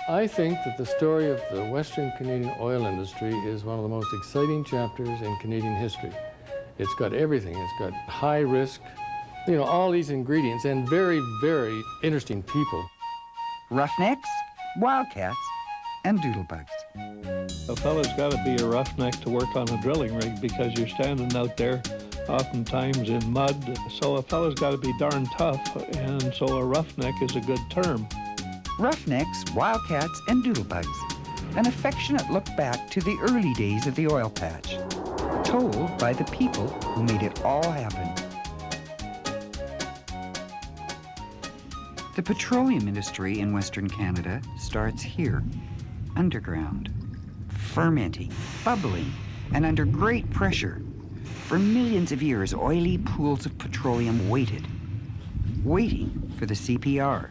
I think that the story of the Western Canadian oil industry is one of the most exciting chapters in Canadian history. It's got everything. It's got high risk, you know, all these ingredients, and very, very interesting people. Roughnecks, Wildcats, and Doodlebugs. A fella's got to be a roughneck to work on a drilling rig because you're standing out there oftentimes in mud. So a fella's got to be darn tough, and so a roughneck is a good term. Roughnecks, Wildcats, and Doodlebugs. An affectionate look back to the early days of the oil patch, told by the people who made it all happen. The petroleum industry in Western Canada starts here, underground, fermenting, bubbling, and under great pressure. For millions of years, oily pools of petroleum waited, waiting for the CPR.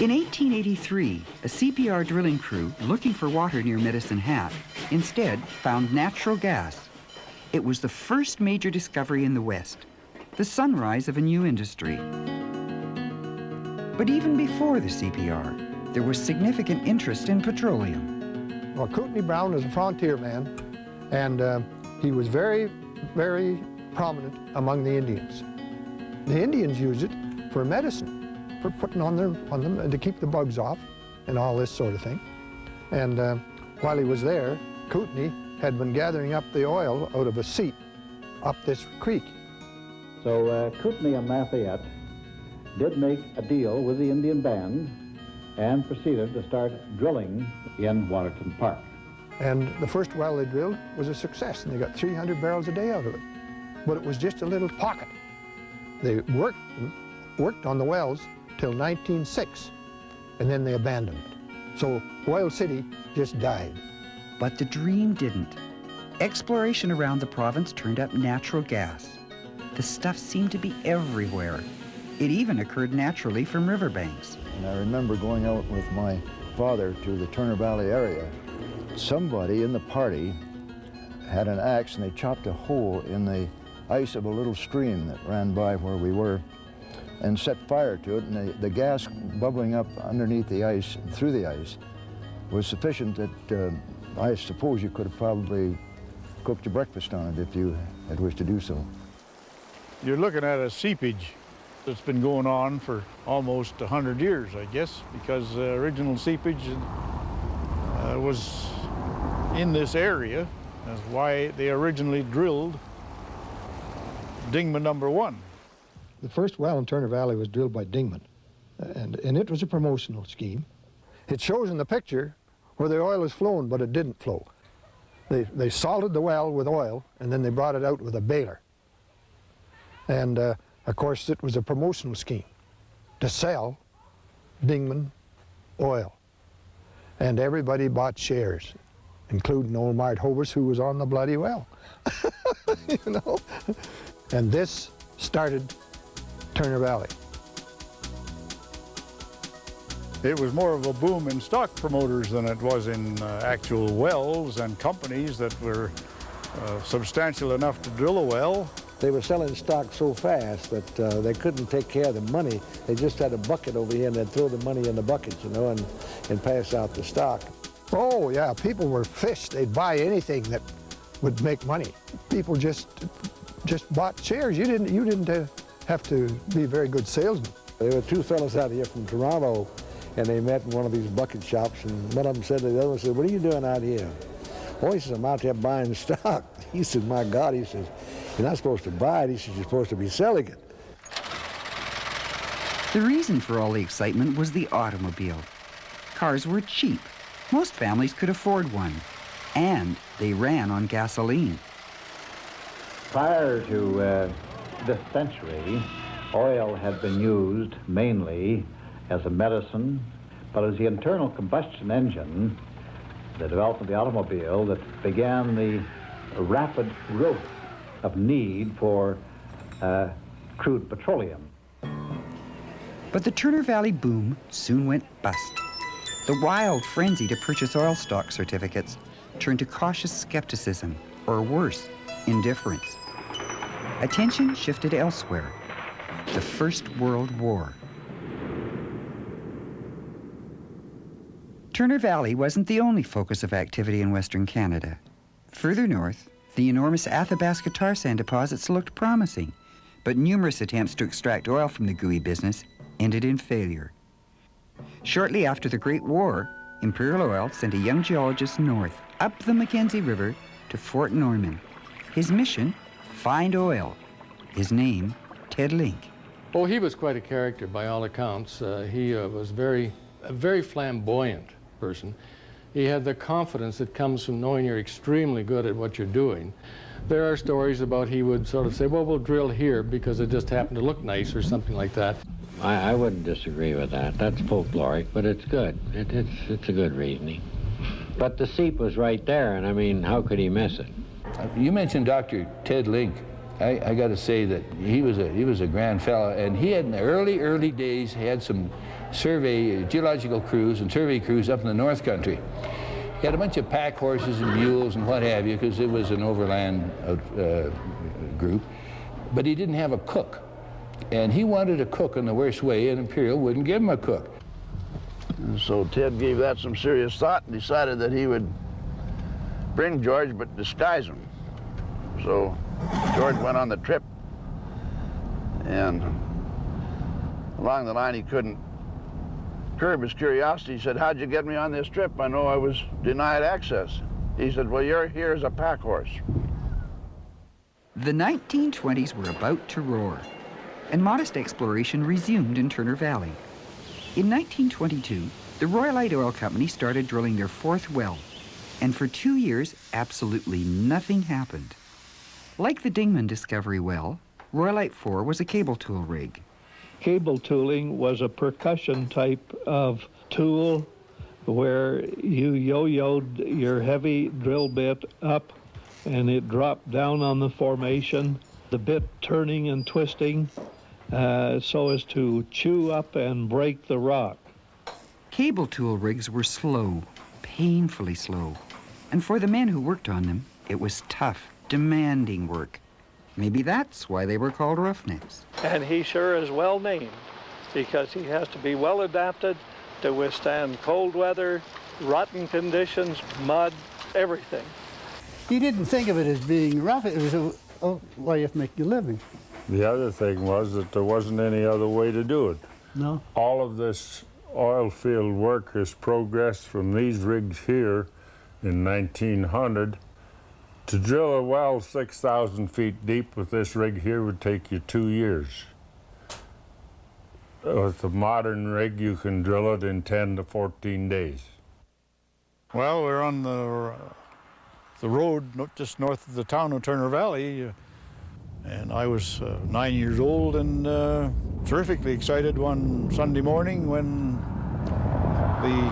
In 1883, a CPR drilling crew looking for water near Medicine Hat instead found natural gas. It was the first major discovery in the West, the sunrise of a new industry. But even before the CPR, there was significant interest in petroleum. Well, Kootenai Brown was a frontier man, and he was very, very prominent among the Indians. The Indians used it for medicine, for putting on them to keep the bugs off and all this sort of thing. And while he was there, Kootenai had been gathering up the oil out of a seat up this creek. So Kootenai and Lafayette did make a deal with the Indian band and proceeded to start drilling in Waterton Park. And the first well they drilled was a success, and they got 300 barrels a day out of it. But it was just a little pocket. They worked on the wells till 1906, and then they abandoned it. So Oil City just died. But the dream didn't. Exploration around the province turned up natural gas. The stuff seemed to be everywhere. It even occurred naturally from riverbanks. And I remember going out with my father to the Turner Valley area. Somebody in the party had an axe, and they chopped a hole in the ice of a little stream that ran by where we were and set fire to it, and the gas bubbling up underneath the ice, through the ice, was sufficient that I suppose you could have probably cooked your breakfast on it if you had wished to do so. You're looking at a seepage that's been going on for almost 100 years, I guess, because original seepage was in this area. That's why they originally drilled Dingman number 1. The first well in Turner Valley was drilled by Dingman, and it was a promotional scheme. It shows in the picture where the oil is flowing, but it didn't flow. They salted the well with oil, and then they brought it out with a baler. And of course, it was a promotional scheme to sell Dingman oil. And everybody bought shares, including old Mart Hovers, who was on the bloody well. You know? And this started Turner Valley. It was more of a boom in stock promoters than it was in actual wells and companies that were substantial enough to drill a well. They were selling stock so fast that they couldn't take care of the money. They just had a bucket over here, and they'd throw the money in the bucket, you know, and pass out the stock. Oh, yeah, people were fish. They'd buy anything that would make money. People just bought shares. You didn't have to be a very good salesman. There were two fellows out here from Toronto, and they met in one of these bucket shops, and one of them said to the other one, said, "What are you doing out here?" "Oh," he says, "I'm out there buying stock." He said, "My God," he says, "you're not supposed to buy it." He says, "You're supposed to be selling it." The reason for all the excitement was the automobile. Cars were cheap. Most families could afford one, and they ran on gasoline. Prior to this century, oil had been used mainly as a medicine, but as the internal combustion engine, the development of the automobile, that began the rapid growth of need for crude petroleum. But the Turner Valley boom soon went bust. The wild frenzy to purchase oil stock certificates turned to cautious skepticism, or worse, indifference. Attention shifted elsewhere. the First World War. Turner Valley wasn't the only focus of activity in Western Canada. Further north, the enormous Athabasca tar sand deposits looked promising, but numerous attempts to extract oil from the gooey business ended in failure. Shortly after the Great War, Imperial Oil sent a young geologist north, up the Mackenzie River to Fort Norman. His mission, find oil. His name, Ted Link. Oh, he was quite a character by all accounts. He was a very flamboyant person. He had the confidence that comes from knowing you're extremely good at what you're doing. There are stories about he would sort of say, well, we'll drill here because it just happened to look nice or something like that. I wouldn't disagree with that. That's folkloric, but it's good. It's a good reasoning. But the seep was right there, and I mean, how could he miss it? You mentioned Dr. Ted Link. I got to say that he was a grand fellow, and he had in the early days had some geological crews and survey crews up in the North Country. He had a bunch of pack horses and mules and what have you, because it was an overland group, but he didn't have a cook. And he wanted a cook in the worst way, and Imperial wouldn't give him a cook. And so Ted gave that some serious thought and decided that he would bring George but disguise him. So George went on the trip, and along the line he couldn't curb his curiosity. He said, "How'd you get me on this trip? I know I was denied access." He said, "Well, you're here as a pack horse." The 1920s were about to roar, and modest exploration resumed in Turner Valley. In 1922, the Royalite Oil Company started drilling their fourth well, and for 2 years, absolutely nothing happened. Like the Dingman discovery well, Royalite 4 was a cable tool rig. Cable tooling was a percussion type of tool where you yo-yoed your heavy drill bit up and it dropped down on the formation, the bit turning and twisting so as to chew up and break the rock. Cable tool rigs were slow, painfully slow, and for the men who worked on them, it was tough, demanding work. Maybe that's why they were called Roughnecks. And he sure is well named because he has to be well adapted to withstand cold weather, rotten conditions, mud, everything. You didn't think of it as being rough. It was a way of making a living. The other thing was that there wasn't any other way to do it. No. All of this oil field work has progressed from these rigs here in 1900. To drill a well 6,000 feet deep with this rig here would take you 2 years. With the modern rig, you can drill it in 10 to 14 days. Well, we're on the road just north of the town of Turner Valley, and I was 9 years old and terrifically excited one Sunday morning when the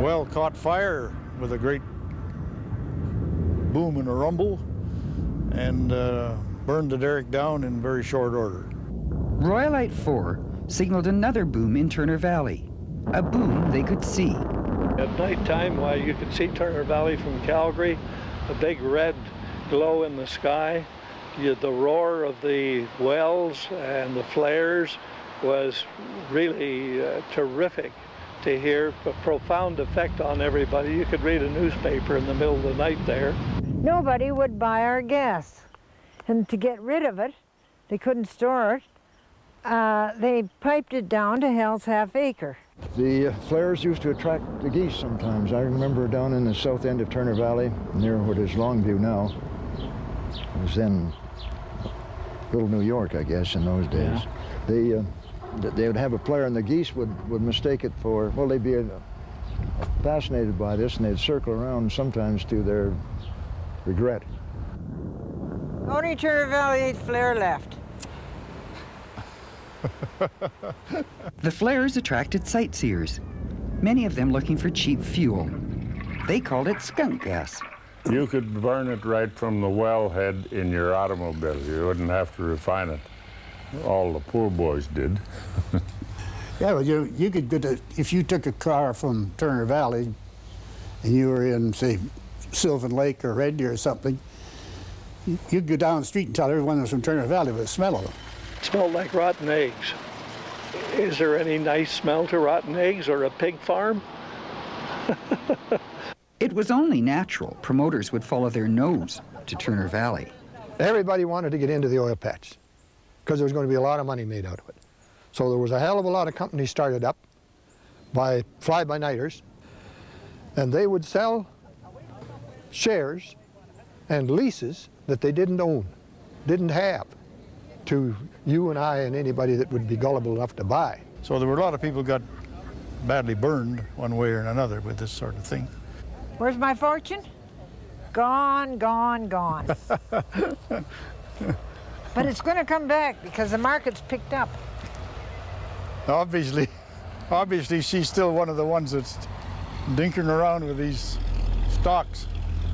well caught fire with a great boom and a rumble and burned the derrick down in very short order. Royalite 4 signaled another boom in Turner Valley, a boom they could see. At nighttime, while you could see Turner Valley from Calgary, a big red glow in the sky, the roar of the wells and the flares was really terrific to hear, a profound effect on everybody. You could read a newspaper in the middle of the night there. Nobody would buy our gas. And to get rid of it, they couldn't store it, they piped it down to Hell's Half Acre. The flares used to attract the geese sometimes. I remember down in the south end of Turner Valley, near what is Longview now. It was then Little New York, I guess, in those days. Yeah. They would have a flare, and the geese would mistake it for, well, they'd be fascinated by this, and they'd circle around sometimes to their regret. Only Turner Valley 8 flare left. The flares attracted sightseers, many of them looking for cheap fuel. They called it skunk gas. You could burn it right from the wellhead in your automobile. You wouldn't have to refine it. All the poor boys did. Yeah, well, you could get if you took a car from Turner Valley and you were in, say, Sylvan Lake or Red Deer or something, you'd go down the street and tell everyone was from Turner Valley with the smell of them. It smelled like rotten eggs. Is there any nice smell to rotten eggs or a pig farm? It was only natural promoters would follow their nose to Turner Valley. Everybody wanted to get into the oil patch because there was going to be a lot of money made out of it. So there was a hell of a lot of companies started up by fly-by-nighters, and they would sell shares and leases that they didn't own, didn't have, to you and I and anybody that would be gullible enough to buy. So there were a lot of people got badly burned one way or another with this sort of thing. Where's my fortune? Gone, gone, gone. But it's going to come back because the market's picked up. Obviously she's still one of the ones that's dinkering around with these stocks.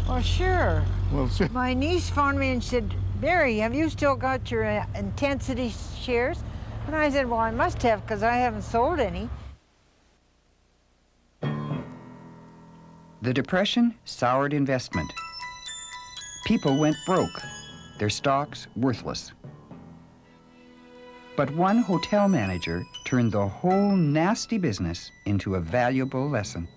Well, sure. Well, my niece phoned me and said, Barry, have you still got your intensity shares? And I said, well, I must have because I haven't sold any. The Depression soured investment. People went broke, their stocks worthless. But one hotel manager turned the whole nasty business into a valuable lesson.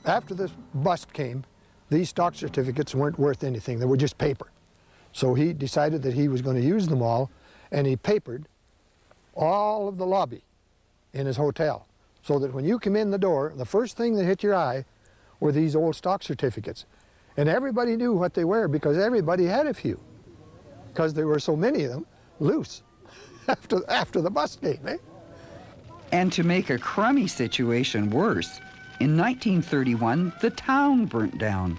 After this bust came, these stock certificates weren't worth anything. They were just paper. So he decided that he was going to use them all, and he papered all of the lobby in his hotel so that when you come in the door, the first thing that hit your eye were these old stock certificates. And everybody knew what they were because everybody had a few, because there were so many of them loose after the bust came, eh? And to make a crummy situation worse, in 1931, the town burnt down.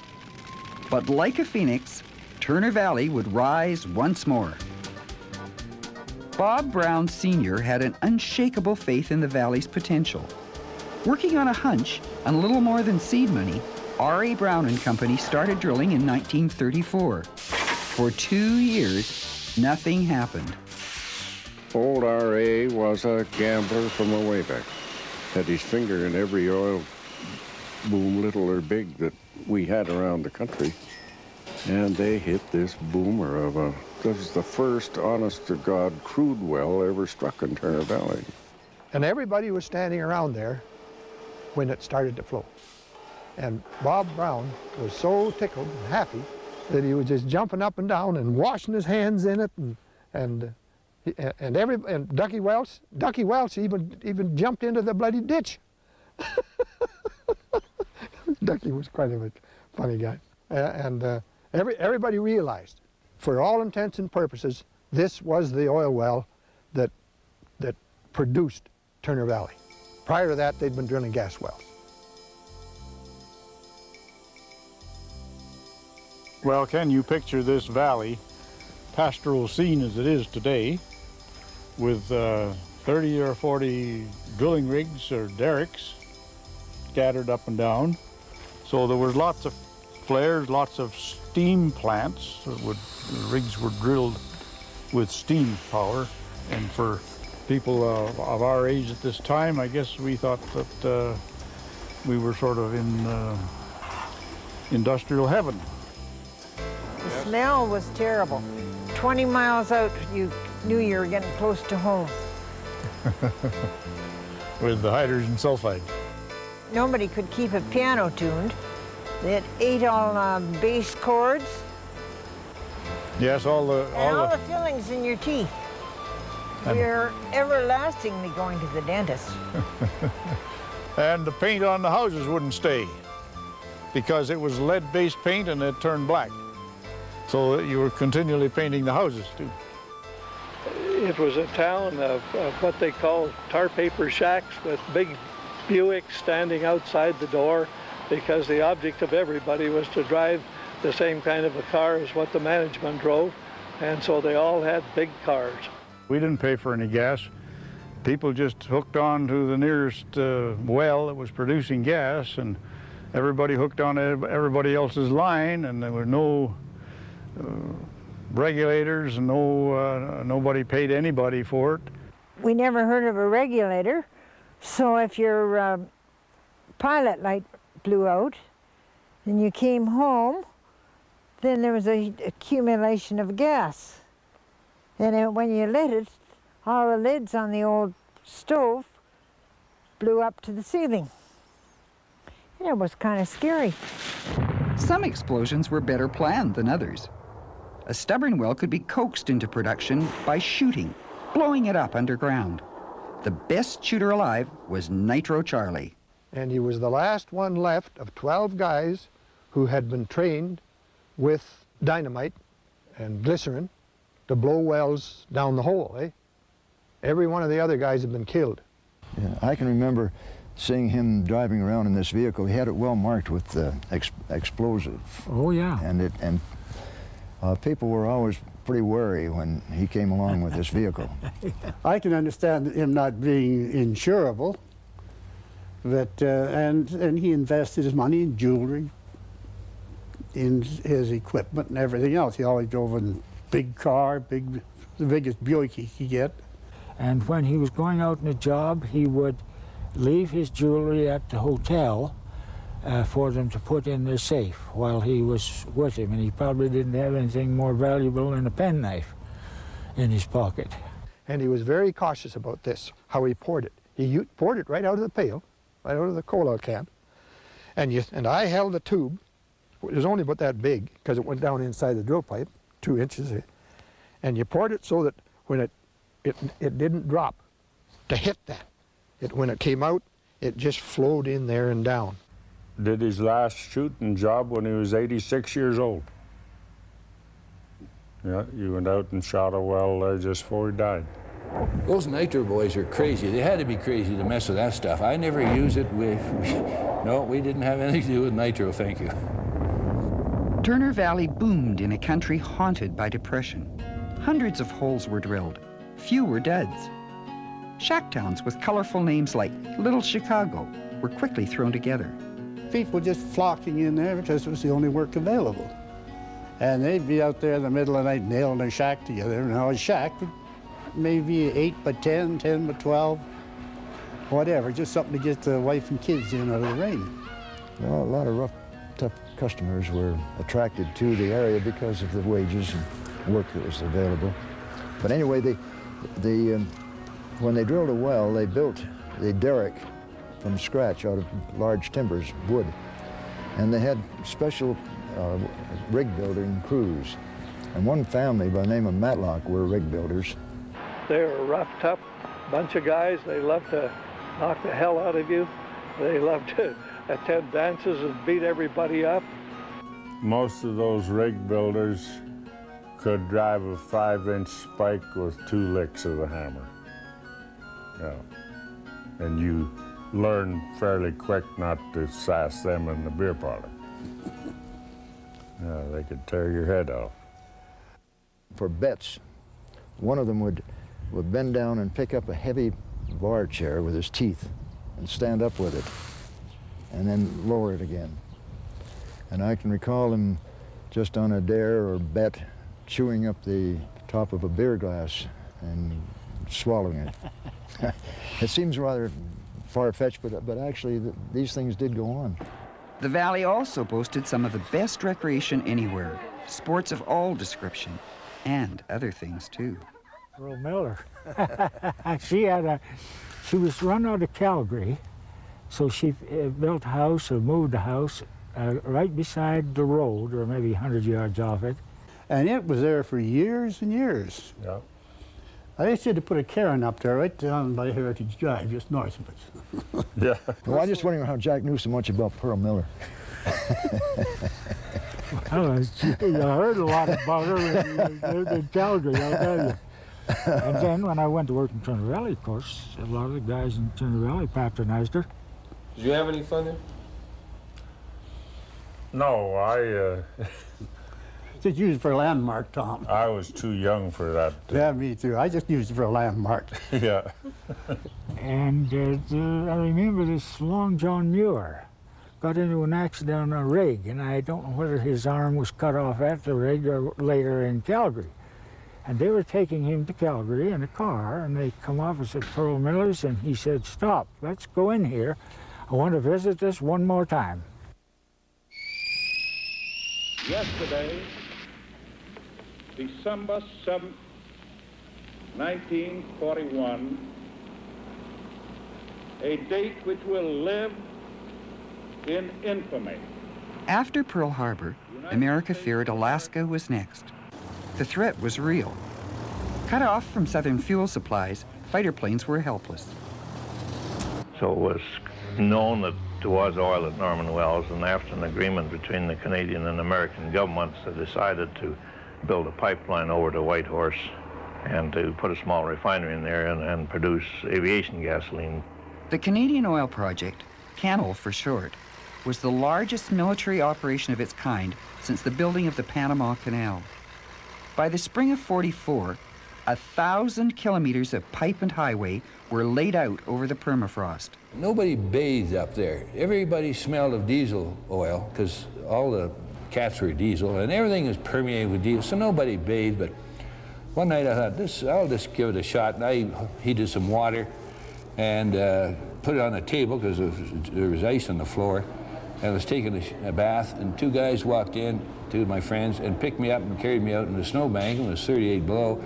But like a phoenix, Turner Valley would rise once more. Bob Brown Sr. had an unshakable faith in the valley's potential. Working on a hunch and a little more than seed money, R.A. Brown and Company started drilling in 1934. For 2 years, nothing happened. Old R.A. was a gambler from a way back. Had his finger in every oil boom, little or big, that we had around the country. And they hit this boomer of a, this was the first honest-to-God crude well ever struck in Turner Valley. And everybody was standing around there when it started to flow. And Bob Brown was so tickled and happy that he was just jumping up and down and washing his hands in it, and Ducky Welch even jumped into the bloody ditch. Ducky was quite a funny guy, everybody realized, for all intents and purposes, this was the oil well that produced Turner Valley. Prior to that, they'd been drilling gas wells. Well, can you picture this valley, pastoral scene as it is today, with 30 or 40 drilling rigs or derricks scattered up and down? So there was lots of flares, lots of steam plants. The rigs were drilled with steam power, and for people of our age at this time, I guess we thought that we were sort of in industrial heaven. The smell was terrible. 20 miles out, you knew you were getting close to home. With the hydrogen sulfide. Nobody could keep a piano tuned. It ate all bass chords. Yes, all the fillings in your teeth. We're everlastingly going to the dentist. And the paint on the houses wouldn't stay because it was lead-based paint and it turned black. So you were continually painting the houses too. It was a town of what they call tar paper shacks with big Buicks standing outside the door, because the object of everybody was to drive the same kind of a car as what the management drove, and so they all had big cars. We didn't pay for any gas. People just hooked on to the nearest well that was producing gas, and everybody hooked on everybody else's line, and there were no regulators, and nobody paid anybody for it. We never heard of a regulator, so if your pilot light blew out and you came home, then there was an accumulation of gas. And when you lit it, all the lids on the old stove blew up to the ceiling. And it was kind of scary. Some explosions were better planned than others. A stubborn well could be coaxed into production by shooting, blowing it up underground. The best shooter alive was Nitro Charlie. And he was the last one left of 12 guys who had been trained with dynamite and glycerin to blow wells down the hole, eh? Every one of the other guys had been killed. Yeah, I can remember seeing him driving around in this vehicle. He had it well marked with explosive. Oh, yeah. And people were always pretty wary when he came along with this vehicle. I can understand him not being insurable, but, and he invested his money in jewelry, in his equipment and everything else. He always drove a big car, the biggest Buick he could get. And when he was going out on a job, he would leave his jewelry at the hotel for them to put in their safe while he was with him. And he probably didn't have anything more valuable than a penknife in his pocket. And he was very cautious about this, how he poured it. He poured it right out of the pail, right out of the cola can. And I held the tube. It was only about that big because it went down inside the drill pipe, 2 inches. And you poured it so that when it didn't drop to hit that. When it came out, it just flowed in there and down. Did his last shooting job when he was 86 years old. Yeah, he went out and shot a well there just before he died. Those nitro boys are crazy. They had to be crazy to mess with that stuff. I never use it. No, we didn't have anything to do with nitro, thank you. Turner Valley boomed in a country haunted by depression. Hundreds of holes were drilled. Few were duds. Shack towns with colorful names like Little Chicago were quickly thrown together. People just flocking in there because it was the only work available. And they'd be out there in the middle of the night nailing their shack together. Now a shack, maybe 8 by 10, 10 by 12, whatever, just something to get the wife and kids in out of the rain. Well, a lot of rough, tough customers were attracted to the area because of the wages and work that was available. But anyway, when they drilled a well, they built a derrick from scratch out of large timbers, wood. And they had special rig building crews. And one family by the name of Matlock were rig builders. They were a rough, tough bunch of guys. They loved to knock the hell out of you. They loved to attend dances and beat everybody up. Most of those rig builders could drive a 5-inch spike with 2 licks of the hammer. Yeah. And you learn fairly quick not to sass them in the beer parlor. Yeah, they could tear your head off. For bets, one of them would bend down and pick up a heavy bar chair with his teeth and stand up with it and then lower it again. And I can recall him just on a dare or bet chewing up the top of a beer glass and swallowing it. It seems rather far-fetched, but actually these things did go on. The valley also boasted some of the best recreation anywhere, sports of all description, and other things too. Pearl Miller. She was run out of Calgary, so she built a house or moved a house right beside the road, or maybe 100 yards off it. And it was there for years and years. Yeah. I used to put a cairn up there right down by Heritage Drive, just north of it. Yeah. Well, I'm just wondering how Jack knew so much about Pearl Miller. Well, I heard a lot about her in Calgary, I'll tell you. And then when I went to work in Turner Valley, of course, a lot of the guys in Turner Valley patronized her. Did you have any fun there? No, Just used it for a landmark, Tom. I was too young for that. Yeah, me too. I just used it for a landmark. Yeah. And I remember this Long John Muir got into an accident on a rig, and I don't know whether his arm was cut off at the rig or later in Calgary. And they were taking him to Calgary in a car, and they come off and said, Pearl Miller's, and he said, stop, let's go in here. I want to visit this one more time. Yesterday, December 7th, 1941, a date which will live in infamy. After Pearl Harbor, America feared Alaska was next. The threat was real. Cut off from southern fuel supplies, fighter planes were helpless. So it was known that there was oil at Norman Wells, and after an agreement between the Canadian and American governments, they decided to build a pipeline over to Whitehorse and to put a small refinery in there and produce aviation gasoline. The Canadian Oil Project, Canol for short, was the largest military operation of its kind since the building of the Panama Canal. By the spring of '44, 1,000 kilometers of pipe and highway were laid out over the permafrost. Nobody bathed up there. Everybody smelled of diesel oil because all the cats were diesel and everything was permeated with diesel, so nobody bathed. But one night I thought, I'll just give it a shot, and I heated some water and put it on the table because there was ice on the floor. And I was taking a bath, and two guys walked in, two of my friends, and picked me up and carried me out in the snowbank. It was 38 below.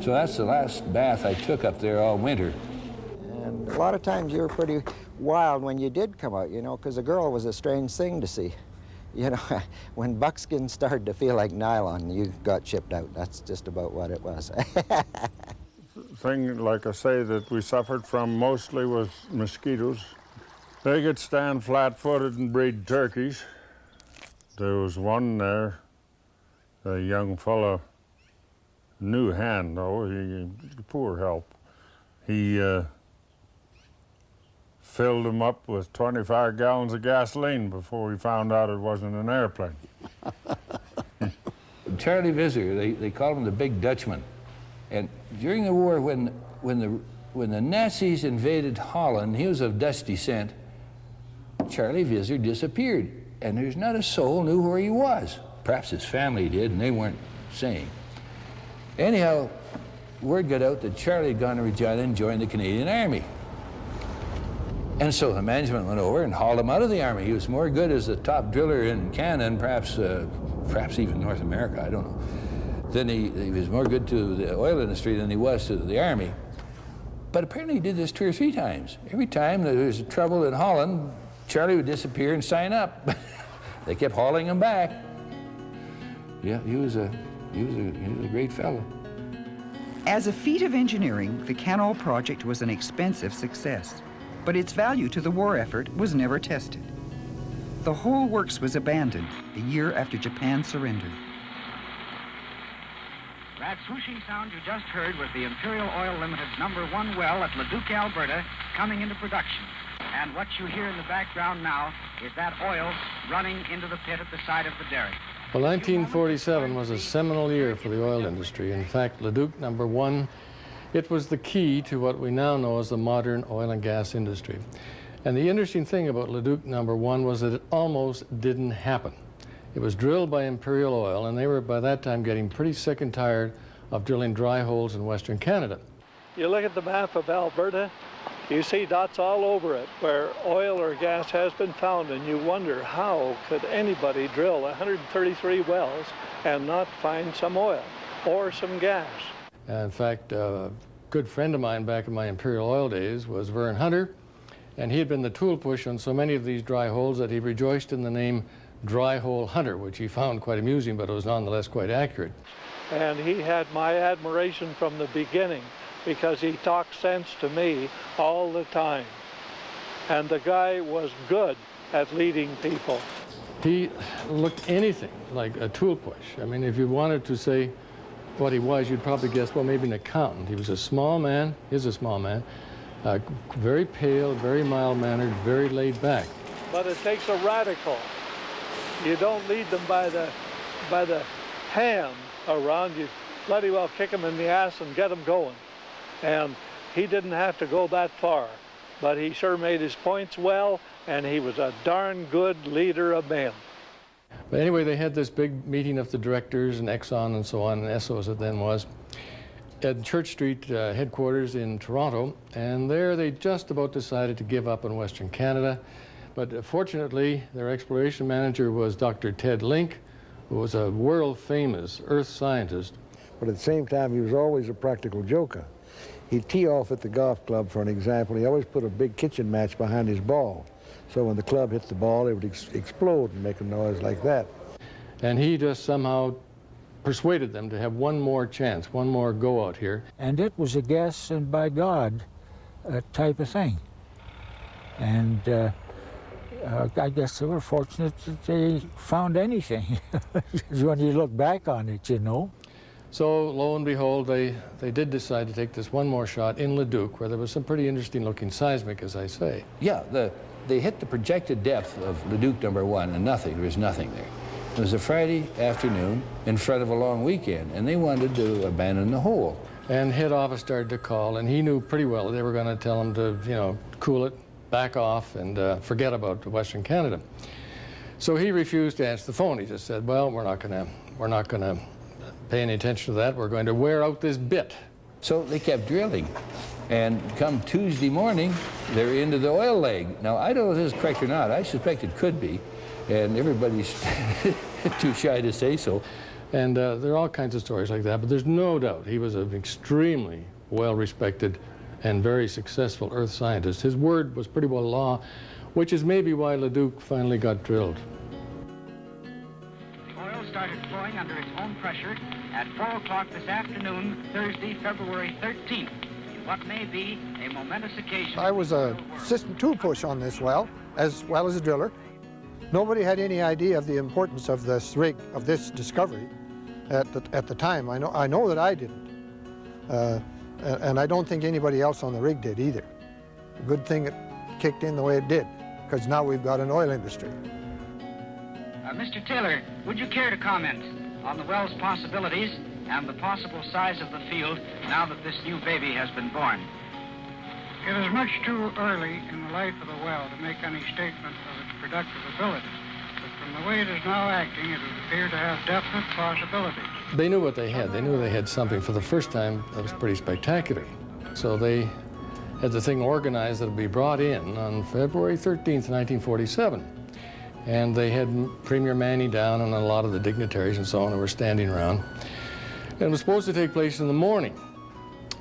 So that's the last bath I took up there all winter. And a lot of times you were pretty wild when you did come out, you know, because a girl was a strange thing to see. You know, when buckskin started to feel like nylon, you got shipped out. That's just about what it was. Thing, like I say, that we suffered from mostly was mosquitoes. They could stand flat-footed and breed turkeys. There was one there, a young fellow, new hand though, he poor help. He filled them up with 25 gallons of gasoline before we found out it wasn't an airplane. Charlie Visser, they called him the Big Dutchman. And during the war, when the Nazis invaded Holland, he was of Dutch descent, Charlie Visser disappeared, and there's not a soul knew where he was. Perhaps his family did, and they weren't saying. Anyhow, word got out that Charlie had gone to Regina and joined the Canadian Army. And so the management went over and hauled him out of the Army. He was more good as a top driller in Canada and perhaps even North America, I don't know. Then he was more good to the oil industry than he was to the Army. But apparently he did this 2 or 3 times. Every time there was trouble in Holland, Charlie would disappear and sign up. They kept hauling him back. Yeah, he was a great fellow. As a feat of engineering, the Canol project was an expensive success, but its value to the war effort was never tested. The whole works was abandoned a year after Japan surrendered. That swooshing sound you just heard was the Imperial Oil Limited's #1 well at Leduc, Alberta, coming into production. And what you hear in the background now is that oil running into the pit at the side of the derrick. Well, 1947 was a seminal year for the oil industry. In fact, Leduc #1, it was the key to what we now know as the modern oil and gas industry. And the interesting thing about Leduc #1 was that it almost didn't happen. It was drilled by Imperial Oil, and they were by that time getting pretty sick and tired of drilling dry holes in Western Canada. You look at the map of Alberta, you see dots all over it where oil or gas has been found, and you wonder how could anybody drill 133 wells and not find some oil or some gas. In fact, a good friend of mine back in my Imperial Oil days was Vern Hunter, and he had been the tool push on so many of these dry holes that he rejoiced in the name Dry Hole Hunter, which he found quite amusing, but it was nonetheless quite accurate. And he had my admiration from the beginning because he talked sense to me all the time. And the guy was good at leading people. He looked anything like a tool push. I mean, if you wanted to say what he was, you'd probably guess, well, maybe an accountant. He was a small man, is a small man, very pale, very mild-mannered, very laid back. But it takes a radical. You don't lead them by the hand around. You bloody well kick them in the ass and get them going. And he didn't have to go that far, but he sure made his points well, and he was a darn good leader of men. But anyway, they had this big meeting of the directors and Exxon and so on, and Esso as it then was, at Church Street headquarters in Toronto, and there they just about decided to give up on Western Canada. But fortunately, their exploration manager was Dr. Ted Link, who was a world-famous earth scientist. But at the same time, he was always a practical joker. He'd tee off at the golf club, for an example. He always put a big kitchen match behind his ball. So when the club hit the ball, it would explode and make a noise like that. And he just somehow persuaded them to have one more chance, one more go out here. And it was a guess and by God type of thing. And I guess they were fortunate that they found anything. When you look back on it, you know. So lo and behold, they did decide to take this one more shot in Leduc, where there was some pretty interesting looking seismic, as I say. Yeah, they hit the projected depth of Leduc #1 and nothing, there was nothing there. It was a Friday afternoon in front of a long weekend, and they wanted to abandon the hole. And head office started to call, and he knew pretty well they were going to tell him to, you know, cool it, back off, and forget about Western Canada. So he refused to answer the phone. He just said, well, we're not going to pay any attention to that. We're going to wear out this bit. So they kept drilling. And come Tuesday morning, they're into the oil leg. Now, I don't know if this is correct or not. I suspect it could be. And everybody's too shy to say so. And there are all kinds of stories like that. But there's no doubt he was an extremely well-respected and very successful earth scientist. His word was pretty well law, which is maybe why Leduc finally got drilled. The oil started flowing under its own pressure at 4 o'clock this afternoon, Thursday, February 13th, in what may be a momentous occasion. I was a system 2 push on this well as a driller. Nobody had any idea of the importance of this rig, of this discovery at the time. I know that I didn't. And I don't think anybody else on the rig did either. Good thing it kicked in the way it did, because now we've got an oil industry. Mr. Taylor, would you care to comment on the well's possibilities and the possible size of the field now that this new baby has been born? It is much too early in the life of the well to make any statement of its productive ability. But from the way it is now acting, it would appear to have definite possibilities. They knew what they had. They knew they had something for the first time that was pretty spectacular. So they had the thing organized that would be brought in on February 13th, 1947. And they had Premier Manny down and a lot of the dignitaries and so on who were standing around. And it was supposed to take place in the morning.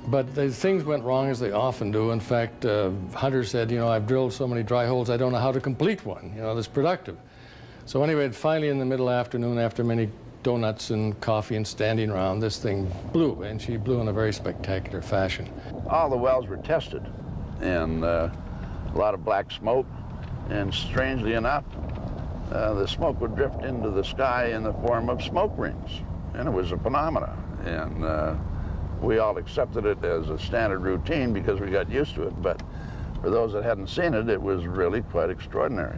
But things went wrong, as they often do. In fact, Hunter said, you know, I've drilled so many dry holes, I don't know how to complete one, you know, that's productive. So anyway, finally in the middle afternoon, after many donuts and coffee and standing around, this thing blew, and she blew in a very spectacular fashion. All the wells were tested, and a lot of black smoke, and strangely enough, the smoke would drift into the sky in the form of smoke rings, and it was a phenomena. And we all accepted it as a standard routine because we got used to it, but for those that hadn't seen it, it was really quite extraordinary.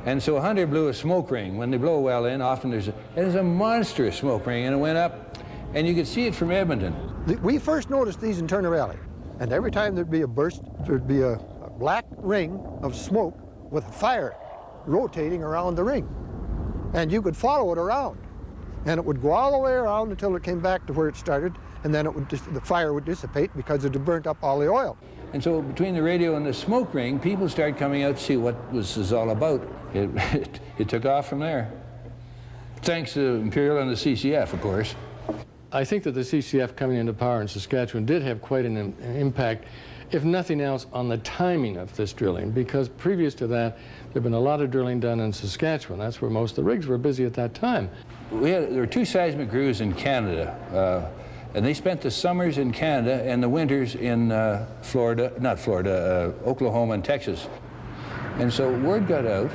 And so Hunter blew a smoke ring. When they blow a well in, often there's a monstrous smoke ring, and it went up, and you could see it from Edmonton. We first noticed these in Turner Valley, and every time there'd be a burst, there'd be a black ring of smoke with a fire rotating around the ring. And you could follow it around, and it would go all the way around until it came back to where it started, and then the fire would dissipate because it had burnt up all the oil. And so between the radio and the smoke ring, people started coming out to see what this is all about. It took off from there. Thanks to Imperial and the CCF, of course. I think that the CCF coming into power in Saskatchewan did have quite an impact, if nothing else, on the timing of this drilling, because previous to that, there had been a lot of drilling done in Saskatchewan. That's where most of the rigs were busy at that time. There were 2 seismic crews in Canada, and they spent the summers in Canada and the winters in Oklahoma and Texas. And so word got out,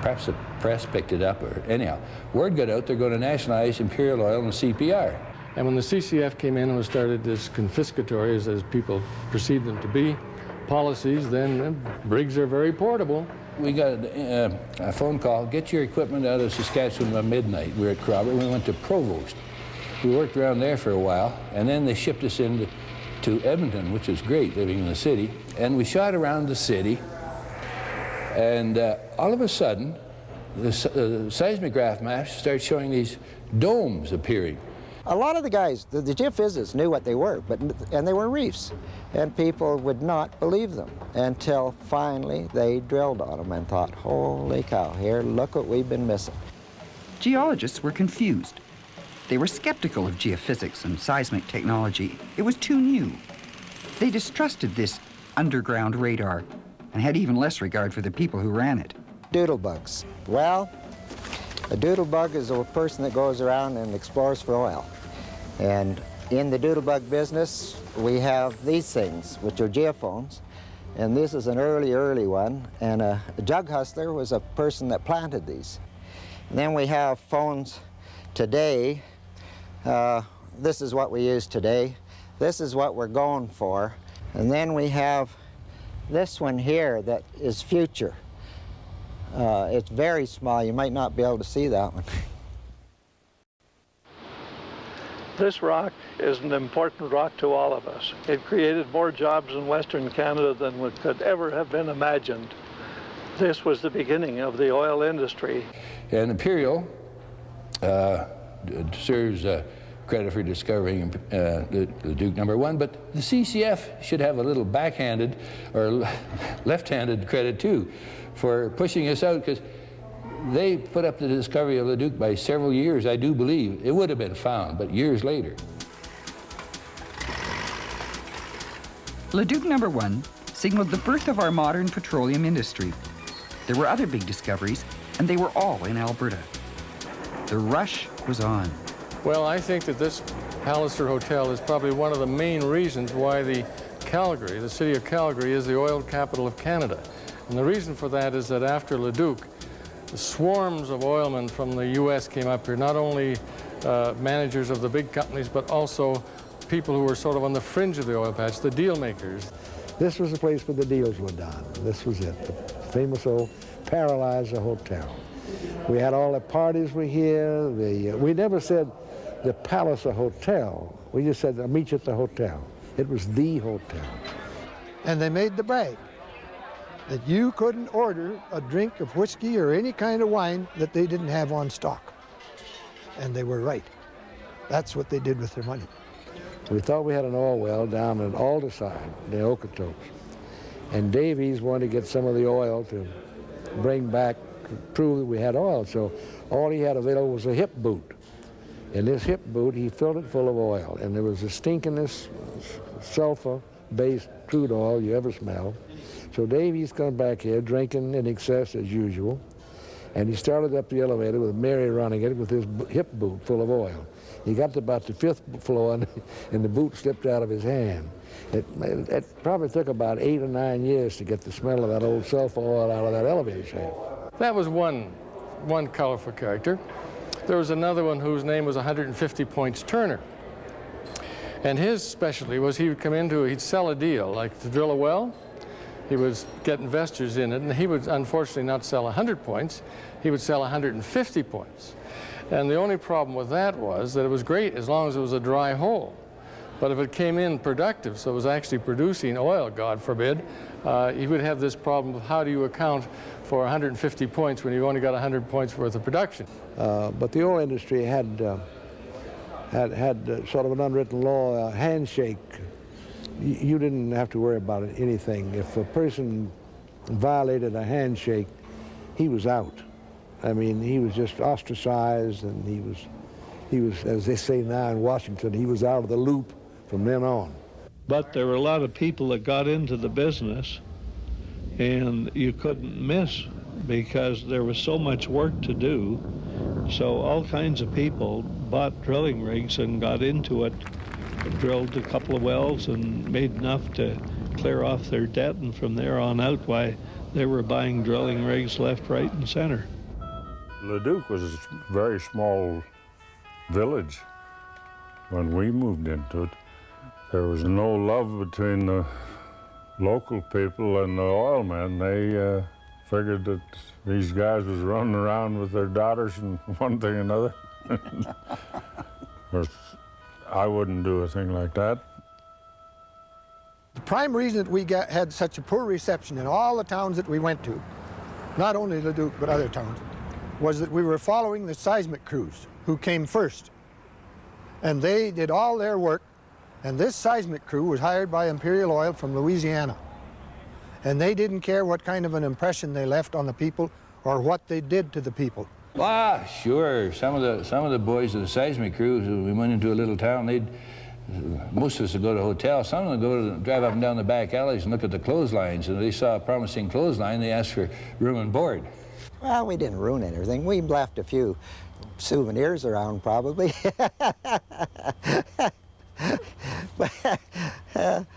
perhaps the press picked it up, or anyhow, word got out they're going to nationalize Imperial Oil and CPR. And when the CCF came in and started this confiscatory, as people perceived them to be, policies, then rigs are very portable. We got a phone call, get your equipment out of Saskatchewan by midnight. We were at Crawford, we went to Provost. We worked around there for a while, and then they shipped us into Edmonton, which was great, living in the city. And we shot around the city, and all of a sudden, the seismograph maps started showing these domes appearing. A lot of the guys, the geophysicists, knew what they were, and they were reefs, and people would not believe them until finally they drilled on them and thought, holy cow, here, look what we've been missing. Geologists were confused. They were skeptical of geophysics and seismic technology. It was too new. They distrusted this underground radar and had even less regard for the people who ran it. Doodlebugs. Well, a doodlebug is a person that goes around and explores for oil. And in the doodlebug business, we have these things, which are geophones. And this is an early one. And a jug hustler was a person that planted these. And then we have phones today. This is what we use today. This is what we're going for. And then we have this one here that is future. It's very small. You might not be able to see that one. This rock is an important rock to all of us. It created more jobs in Western Canada than could ever have been imagined. This was the beginning of the oil industry. And Imperial deserves credit for discovering the Leduc #1, but the CCF should have a little backhanded or left-handed credit too for pushing us out, because they put up the discovery of Leduc by several years, I do believe. It would have been found, but years later. Leduc #1 signaled the birth of our modern petroleum industry. There were other big discoveries, and they were all in Alberta. The rush was on. Well, I think that this Palliser Hotel is probably one of the main reasons why the city of Calgary, is the oil capital of Canada. And the reason for that is that after Leduc, the swarms of oilmen from the U.S. came up here, not only managers of the big companies, but also people who were sort of on the fringe of the oil patch, the Dealmakers. This was the place where the deals were done. This was it, the famous old Palliser Hotel. We had all the parties were here. We never said the Palliser Hotel. We just said, I'll meet you at the hotel. It was the hotel. And they made the brag that you couldn't order a drink of whiskey or any kind of wine that they didn't have on stock. And they were right. That's what they did with their money. We thought we had an oil well down at Alderside, the Okotoks. And Davies wanted to get some of the oil to bring back, to prove that we had oil. So all he had available was a hip boot. In this hip boot, he filled it full of oil. And there was the stinkingest sulfur-based crude oil you ever smelled. So Davies come back here drinking in excess as usual. And he started up the elevator with Mary running it with his hip boot full of oil. He got to about the 5th floor and the boot slipped out of his hand. It probably took about 8 or 9 years to get the smell of that old sulfur oil out of that elevator shaft. That was one colorful character. There was another one whose name was 150 Points Turner. And his specialty was he'd sell a deal, like to drill a well. He would get investors in it, and he would unfortunately not sell 100 points. He would sell 150 points. And the only problem with that was that it was great as long as it was a dry hole. But if it came in productive, so it was actually producing oil, God forbid, he would have this problem of how do you account for 150 points when you've only got 100 points worth of production. But the oil industry had sort of an unwritten law, a handshake. You didn't have to worry about anything. If a person violated a handshake, he was out. I mean, he was just ostracized, and he was, as they say now in Washington, he was out of the loop from then on. But there were a lot of people that got into the business, and you couldn't miss because there was so much work to do. So all kinds of people bought drilling rigs and got into it, drilled a couple of wells and made enough to clear off their debt, and from there on out, why, they were buying drilling rigs left, right, and center. Leduc was a very small village when we moved into it. There was no love between the local people and the oil men. They figured that these guys was running around with their daughters and one thing and another. I wouldn't do a thing like that. The prime reason that we had such a poor reception in all the towns that we went to, not only Leduc but other towns, was that we were following the seismic crews who came first. And they did all their work, and this seismic crew was hired by Imperial Oil from Louisiana. And they didn't care what kind of an impression they left on the people or what they did to the people. Ah, sure. Some of the boys of the seismic crew, we went into a little town, most of us would go to a hotel. Some of them go to drive up and down the back alleys and look at the clotheslines, and if they saw a promising clothesline, they asked for room and board. Well, we didn't ruin anything. We left a few souvenirs around, probably. But,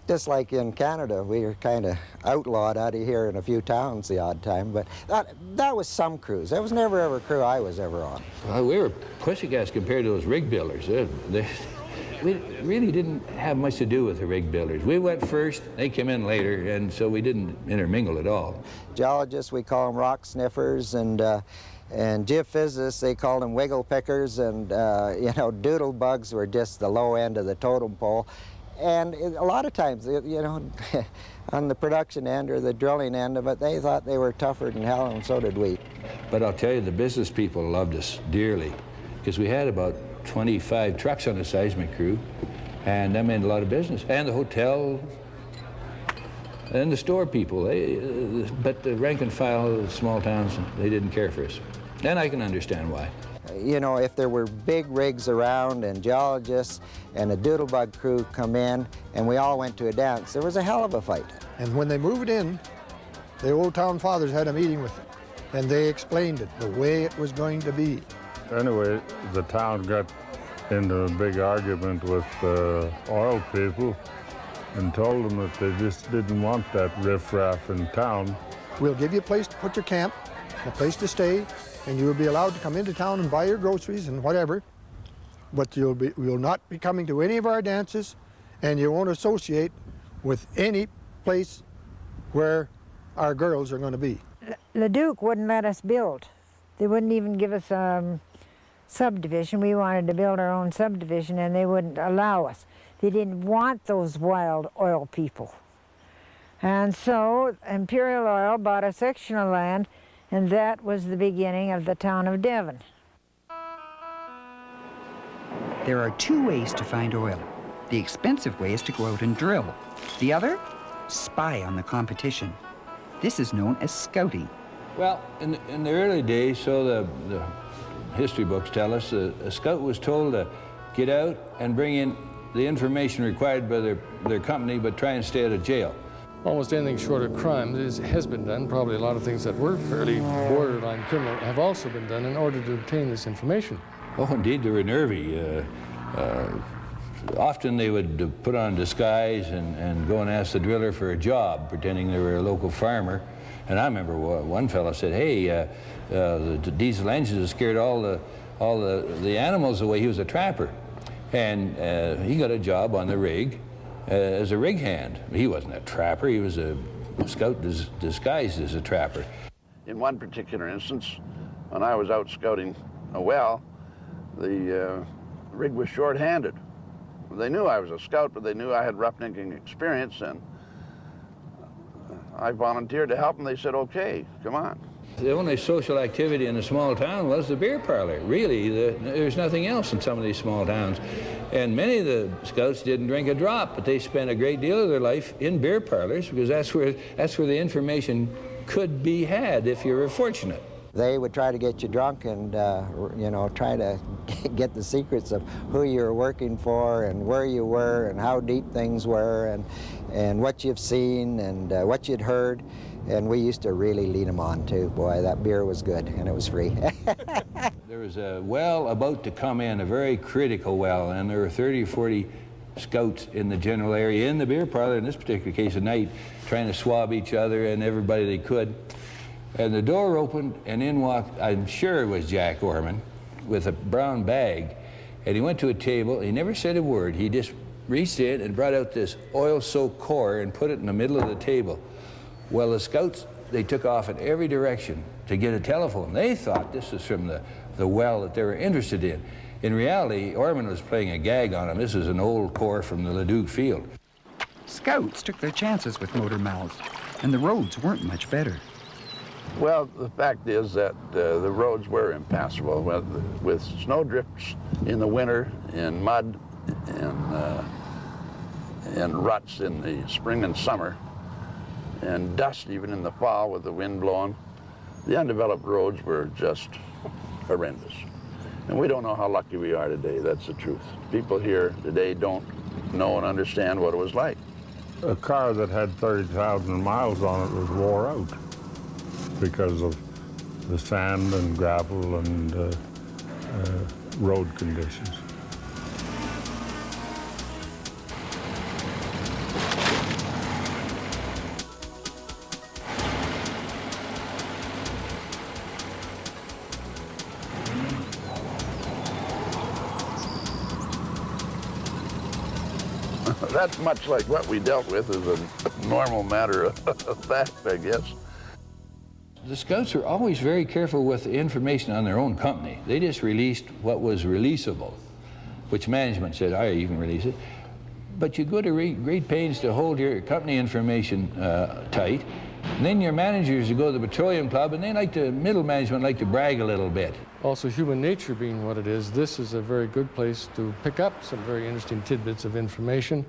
just like in Canada, we were kind of outlawed out of here in a few towns the odd time, but that was some crews. That was never ever a crew I was ever on. Well, we were pussycats compared to those rig builders. We really didn't have much to do with the rig builders. We went first, they came in later, and so we didn't intermingle at all. Geologists, we call them rock sniffers, and geophysicists, they called them wiggle pickers, and you know, doodlebugs were just the low end of the totem pole. And a lot of times, you know, on the production end or the drilling end of it, they thought they were tougher than hell, and so did we. But I'll tell you, the business people loved us dearly, because we had about 25 trucks on the seismic crew, and that meant a lot of business. And the hotel, and the store people, but the rank and file of the small towns, they didn't care for us. And I can understand why. You know, if there were big rigs around and geologists and a doodlebug crew come in and we all went to a dance, there was a hell of a fight. And when they moved in, the old town fathers had a meeting with them, and they explained it the way it was going to be. Anyway, the town got into a big argument with oil people and told them that they just didn't want that riffraff in town. We'll give you a place to put your camp, a place to stay, and you will be allowed to come into town and buy your groceries and whatever, but you'll not be coming to any of our dances, and you won't associate with any place where our girls are going to be. Leduc wouldn't let us build. They wouldn't even give us a subdivision. We wanted to build our own subdivision, and they wouldn't allow us. They didn't want those wild oil people. And so Imperial Oil bought a section of land, and that was the beginning of the town of Devon. There are two ways to find oil. The expensive way is to go out and drill. The other, spy on the competition. This is known as scouting. Well, in the early days, so the history books tell us, a scout was told to get out and bring in the information required by their company, but try and stay out of jail. Almost anything short of crime has been done. Probably a lot of things that were fairly borderline criminal have also been done in order to obtain this information. Oh, indeed, they were nervy. Often they would put on disguise and go and ask the driller for a job, pretending they were a local farmer. And I remember one fellow said, hey, the diesel engines scared all the animals away. He was a trapper. And he got a job on the rig as a rig hand. He wasn't a trapper, he was a scout disguised as a trapper. In one particular instance, when I was out scouting a well, the rig was short-handed. They knew I was a scout, but they knew I had roughnecking experience, and I volunteered to help them. They said, okay, come on. The only social activity in a small town was the beer parlor. Really, there's nothing else in some of these small towns. And many of the scouts didn't drink a drop, but they spent a great deal of their life in beer parlors, because that's where the information could be had if you were fortunate. They would try to get you drunk and, you know, try to get the secrets of who you were working for and where you were and how deep things were and what you've seen and what you'd heard. And we used to really lead them on, too. Boy, that beer was good, and it was free. There was a well about to come in, a very critical well, and there were 30 or 40 scouts in the general area, in the beer parlor, in this particular case at night, trying to swab each other and everybody they could. And the door opened, and in walked, I'm sure it was Jack Orman, with a brown bag. And he went to a table. He never said a word. He just reached in and brought out this oil-soaked core and put it in the middle of the table. Well, the scouts, they took off in every direction to get a telephone. They thought this was from the well that they were interested in. In reality, Orman was playing a gag on them. This is an old core from the Leduc field. Scouts took their chances with motor mouths, and the roads weren't much better. Well, the fact is that the roads were impassable with snow drifts in the winter, in mud, and ruts in the spring and summer, and dust even in the fall with the wind blowing. The undeveloped roads were just horrendous. And we don't know how lucky we are today, that's the truth. People here today don't know and understand what it was like. A car that had 30,000 miles on it was wore out because of the sand and gravel and road conditions. That's much like what we dealt with as a normal matter of fact, I guess. The scouts were always very careful with the information on their own company. They just released what was releasable, which management said, I even release it. But you go to great pains to hold your company information tight. And then your managers go to the petroleum club, and they middle management like to brag a little bit. Also, human nature being what it is, this is a very good place to pick up some very interesting tidbits of information.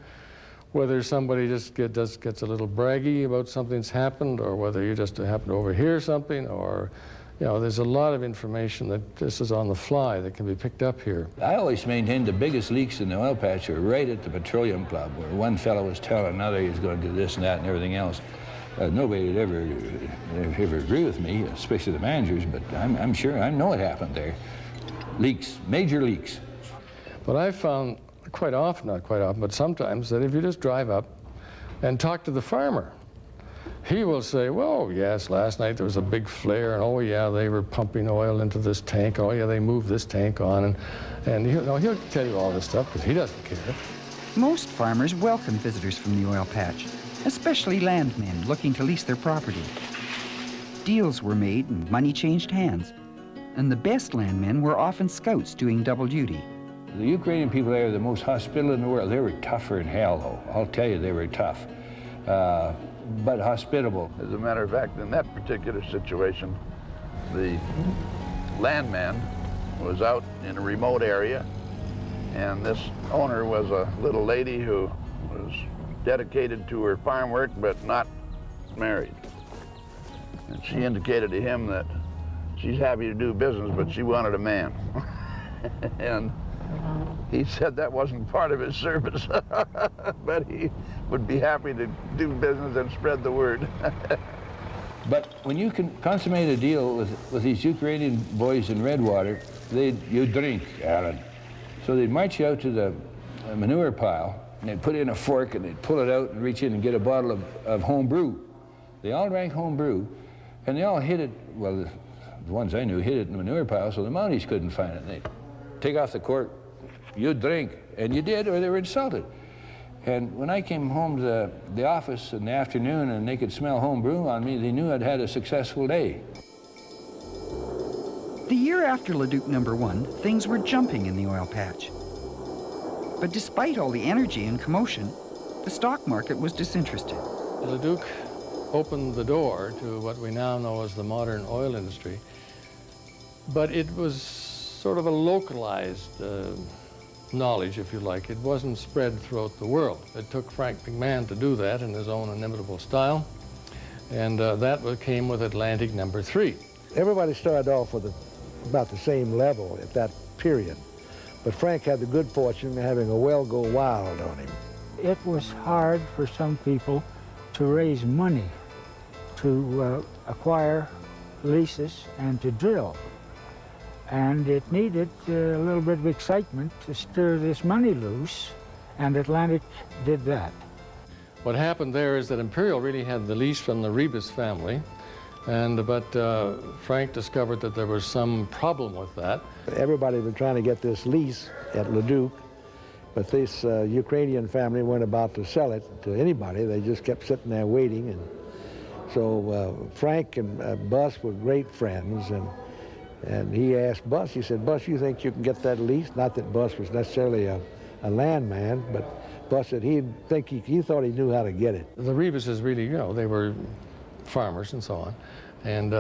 Whether somebody just gets a little braggy about something that's happened, or whether you just happen to overhear something, or, you know, there's a lot of information that this is on the fly that can be picked up here. I always maintained the biggest leaks in the oil patch were right at the petroleum club, where one fellow was telling another he was going to do this and that and everything else. Nobody would ever agree with me, especially the managers, but I'm sure, I know it happened there. Leaks, major leaks. But I found quite often, not quite often, but sometimes, that if you just drive up and talk to the farmer, he will say, well, yes, last night there was a big flare, and oh yeah, they were pumping oil into this tank, oh yeah, they moved this tank on, and he'll tell you all this stuff because he doesn't care. Most farmers welcome visitors from the oil patch, especially landmen looking to lease their property. Deals were made and money changed hands, and the best landmen were often scouts doing double duty. The Ukrainian people there are the most hospitable in the world. They were tougher than hell, though. I'll tell you, they were tough, but hospitable. As a matter of fact, in that particular situation, the landman was out in a remote area, and this owner was a little lady who was dedicated to her farm work, but not married. And she indicated to him that she's happy to do business, but she wanted a man. And he said that wasn't part of his service, but he would be happy to do business and spread the word. But when you can consummate a deal with these Ukrainian boys in Redwater, you drink, Alan. So they'd march you out to the manure pile, and they'd put in a fork, and they'd pull it out and reach in and get a bottle of home brew. They all drank home brew, and they all hid it, well, the ones I knew hid it in the manure pile, so the Mounties couldn't find it. And they'd take off the cork, you'd drink, and you did, or they were insulted. And when I came home to the office in the afternoon and they could smell home brew on me, they knew I'd had a successful day. The year after Leduc #1, things were jumping in the oil patch. But despite all the energy and commotion, the stock market was disinterested. Leduc opened the door to what we now know as the modern oil industry, but it was sort of a localized knowledge, if you like. It wasn't spread throughout the world. It took Frank McMahon to do that in his own inimitable style, and that came with Atlantic #3. Everybody started off with about the same level at that period, but Frank had the good fortune of having a well go wild on him. It was hard for some people to raise money to acquire leases and to drill. And it needed a little bit of excitement to stir this money loose, and Atlantic did that. What happened there is that Imperial really had the lease from the Rebus family, but Frank discovered that there was some problem with that. Everybody was trying to get this lease at Leduc, but this Ukrainian family weren't about to sell it to anybody. They just kept sitting there waiting. And so Frank and Bus were great friends, and he asked Bus, he said, Bus, you think you can get that lease? Not that Bus was necessarily a landman, but Bus said he thought he knew how to get it. The Rebuses really, you know, they were farmers and so on. And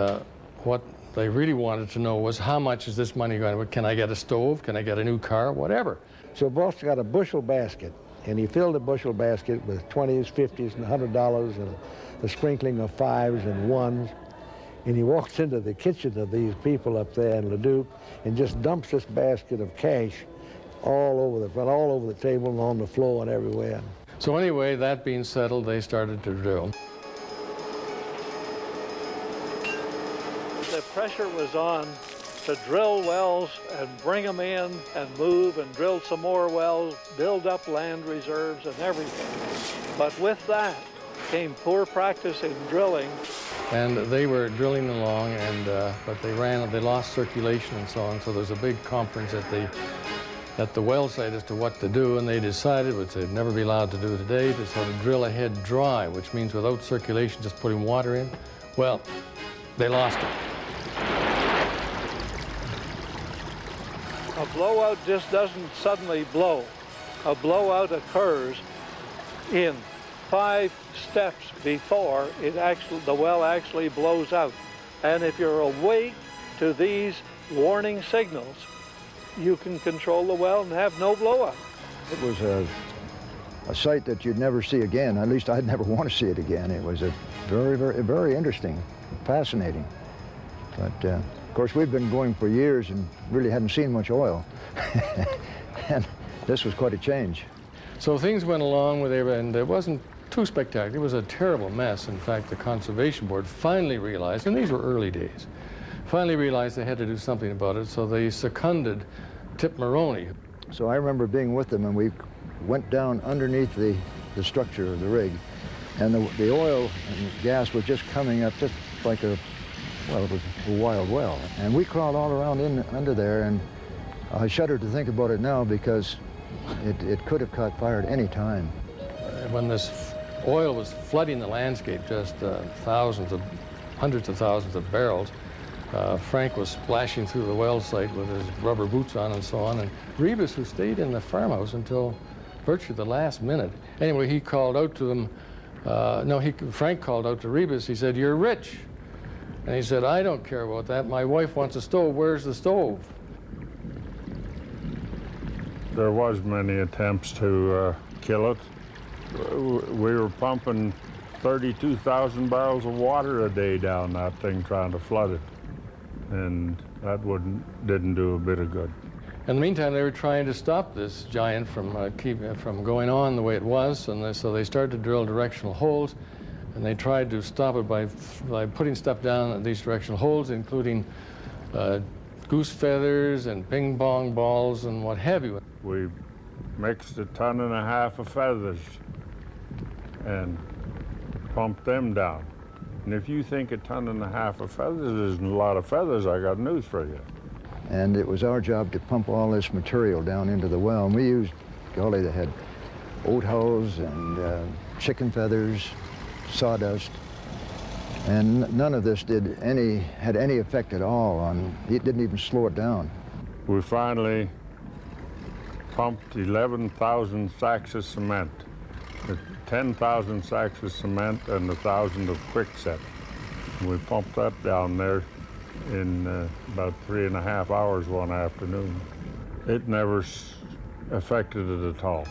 what they really wanted to know was, how much is this money going to, can I get a stove? Can I get a new car? Whatever. So Bus got a bushel basket, and he filled the bushel basket with 20s, 50s, and $100, and a sprinkling of 5s and 1s. And he walks into the kitchen of these people up there in Leduc and just dumps this basket of cash all over the front, all over the table and on the floor and everywhere. So anyway, that being settled, they started to drill. The pressure was on to drill wells and bring them in and move and drill some more wells, build up land reserves and everything. But with that came poor practice in drilling. And they were drilling along, and but they lost circulation and so on. So there's a big conference at the well site as to what to do, and they decided, which they'd never be allowed to do today, to sort of drill ahead dry, which means without circulation, just putting water in. Well, they lost it. A blowout just doesn't suddenly blow. A blowout occurs in 5 steps before the well actually blows out. And if you're awake to these warning signals, you can control the well and have no blowout. It was a sight that you'd never see again. At least I'd never want to see it again. It was a very interesting, fascinating. But of course, we've been going for years and really hadn't seen much oil. And this was quite a change. So things went along with it, and it wasn't too spectacular. It was a terrible mess. In fact, the Conservation Board finally realized, and these were early days, finally realized they had to do something about it, so they seconded Tip Maroney. So I remember being with them, and we went down underneath the structure of the rig, and the oil and gas was just coming up just like it was a wild well. And we crawled all around under there, and I shudder to think about it now because it could have caught fire at any time. When this oil was flooding the landscape, just hundreds of thousands of barrels, Frank was splashing through the well site with his rubber boots on and so on, and Rebus, who stayed in the farmhouse until virtually the last minute. Anyway, he called out to them, Frank called out to Rebus, he said, "You're rich." And he said, "I don't care about that. My wife wants a stove. Where's the stove?" There was many attempts to kill it. We were pumping 32,000 barrels of water a day down that thing trying to flood it. And that didn't do a bit of good. In the meantime, they were trying to stop this giant from going on the way it was, and so they started to drill directional holes, and they tried to stop it by putting stuff down at these directional holes, including goose feathers and ping pong balls and what have you. We mixed 1.5 tons of feathers and pumped them down. And if you think 1.5 tons of feathers isn't a lot of feathers, I got news for you. And it was our job to pump all this material down into the well. And we used, golly, they had oat hulls and chicken feathers, sawdust. And none of this had any effect at all on, it didn't even slow it down. We finally pumped 11,000 sacks of cement, 10,000 sacks of cement and 1,000 of quickset. We pumped that down there in about 3.5 hours one afternoon. It never affected it at all.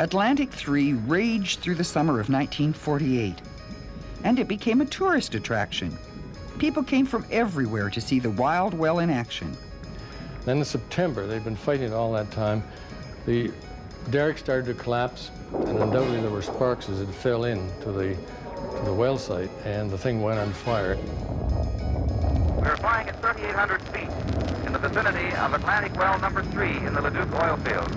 Atlantic 3 raged through the summer of 1948, and it became a tourist attraction. People came from everywhere to see the wild well in action. Then in September, they'd been fighting it all that time, the derrick started to collapse, and undoubtedly there were sparks as it fell into the well site, and the thing went on fire. We're flying at 3,800 feet in the vicinity of Atlantic Well number 3 in the Leduc oil field.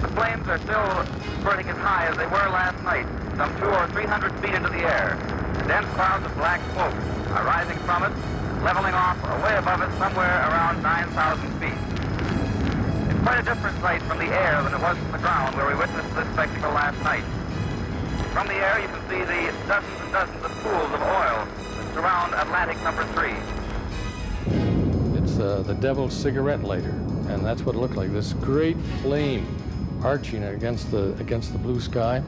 The flames are still burning as high as they were last night, some 200 or 300 feet into the air. Dense clouds of black smoke are rising from it, leveling off way above it somewhere around 9,000 feet. It's quite a different sight from the air than it was from the ground where we witnessed this spectacle last night. From the air you can see the dozens and dozens of pools of oil that surround Atlantic number 3. It's the devil's cigarette lighter, and that's what it looked like, this great flame arching against the blue sky.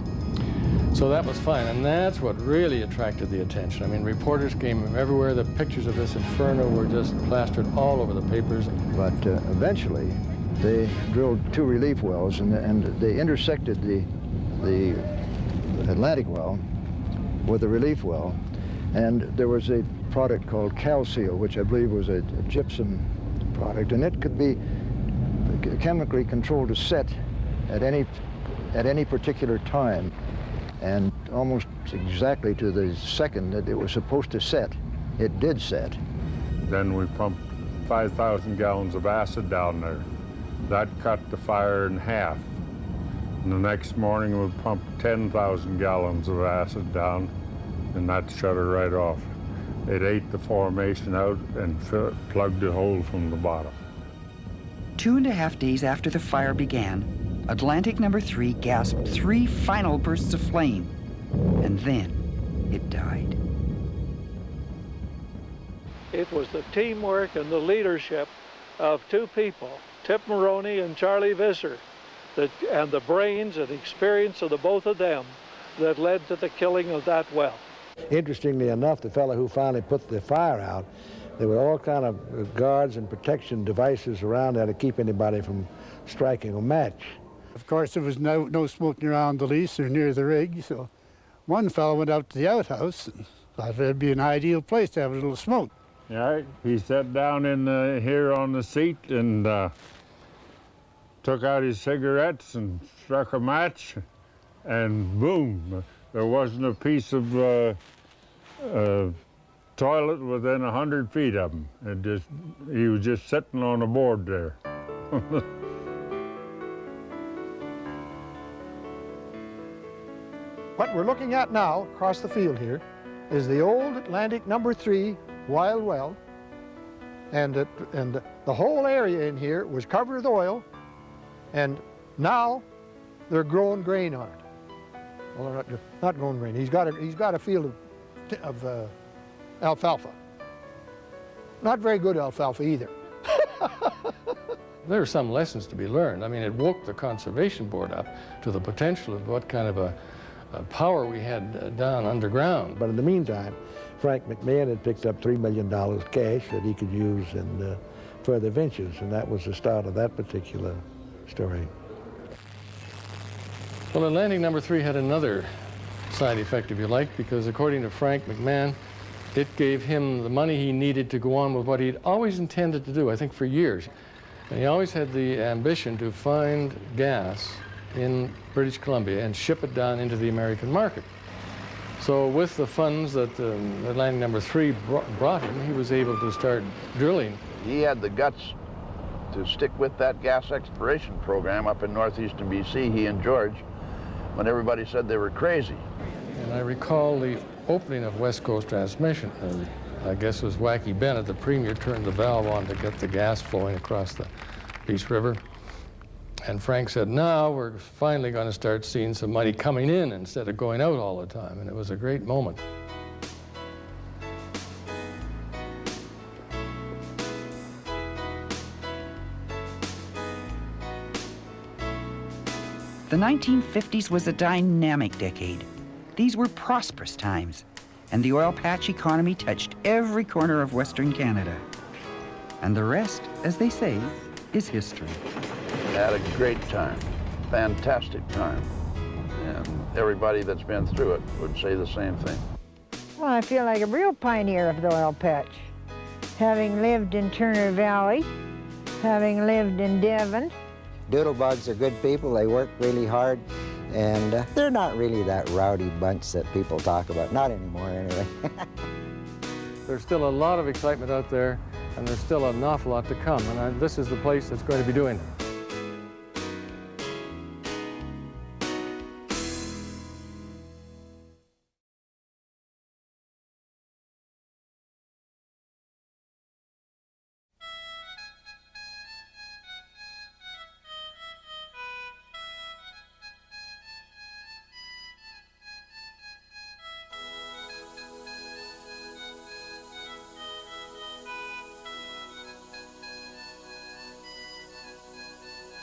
So that was fine, and that's what really attracted the attention. I mean, reporters came from everywhere. The pictures of this inferno were just plastered all over the papers. But eventually, they drilled 2 relief wells, and they intersected the Atlantic well with the relief well, And there was a product called calcium, which I believe was a gypsum product, and it could be chemically controlled to set at any particular time, and almost exactly to the second that it was supposed to set, it did set. Then we pumped 5,000 gallons of acid down there. That cut the fire in half. And the next morning we pumped 10,000 gallons of acid down, and that shut it right off. It ate the formation out and plugged the hole from the bottom. 2.5 days after the fire began, Atlantic No. 3 gasped 3 final bursts of flame, and then it died. It was the teamwork and the leadership of 2 people, Tip Maroney and Charlie Visser, and the brains and experience of the both of them that led to the killing of that well. Interestingly enough, the fellow who finally put the fire out, there were all kind of guards and protection devices around there to keep anybody from striking a match. Of course, there was no smoking around the lease or near the rig, so one fellow went out to the outhouse and thought it'd be an ideal place to have a little smoke. Yeah, he sat down in here on the seat and took out his cigarettes and struck a match, and boom, there wasn't a piece of toilet within 100 feet of him. He was just sitting on a board there. What we're looking at now, across the field here, is the old Atlantic No. 3 wild well, and the whole area in here was covered with oil, and now they're growing grain on it. Well, they're not growing grain. He's got a field of alfalfa. Not very good alfalfa either. There are some lessons to be learned. I mean, it woke the Conservation Board up to the potential of what kind of a power we had down underground. But in the meantime, Frank McMahon had picked up $3 million cash that he could use in further ventures, and that was the start of that particular story. Well, Atlantic No. 3 had another side effect, if you like, because according to Frank McMahon, it gave him the money he needed to go on with what he'd always intended to do, I think for years. And he always had the ambition to find gas in British Columbia and ship it down into the American market. So with the funds that Atlantic No. 3 brought him, he was able to start drilling. He had the guts to stick with that gas exploration program up in northeastern BC, he and George, when everybody said they were crazy. And I recall the opening of West Coast Transmission. I guess it was Wacky Bennett, the premier, turned the valve on to get the gas flowing across the Peace River. And Frank said, now we're finally going to start seeing some money coming in instead of going out all the time. And it was a great moment. The 1950s was a dynamic decade. These were prosperous times, and the oil patch economy touched every corner of Western Canada. And the rest, as they say, is history. Had a great time, fantastic time. And everybody that's been through it would say the same thing. Well, I feel like a real pioneer of the oil patch. Having lived in Turner Valley, having lived in Devon. Doodlebugs are good people. They work really hard, and they're not really that rowdy bunch that people talk about. Not anymore, anyway. There's still a lot of excitement out there, and there's still an awful lot to come. And this is the place that's going to be doing it.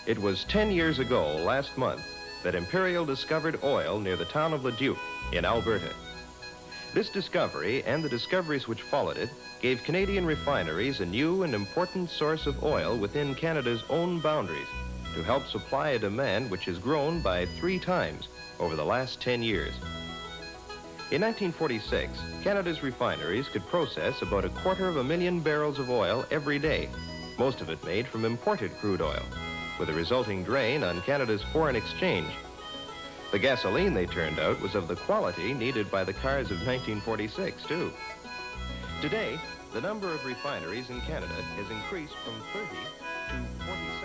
It was 10 years ago, last month, that Imperial discovered oil near the town of Leduc in Alberta. This discovery and the discoveries which followed it gave Canadian refineries a new and important source of oil within Canada's own boundaries to help supply a demand which has grown by 3 times over the last 10 years. In 1946, Canada's refineries could process about 250,000 barrels of oil every day, most of it made from imported crude oil, with a resulting drain on Canada's foreign exchange. The gasoline they turned out was of the quality needed by the cars of 1946, too. Today, the number of refineries in Canada has increased from 30 to 47.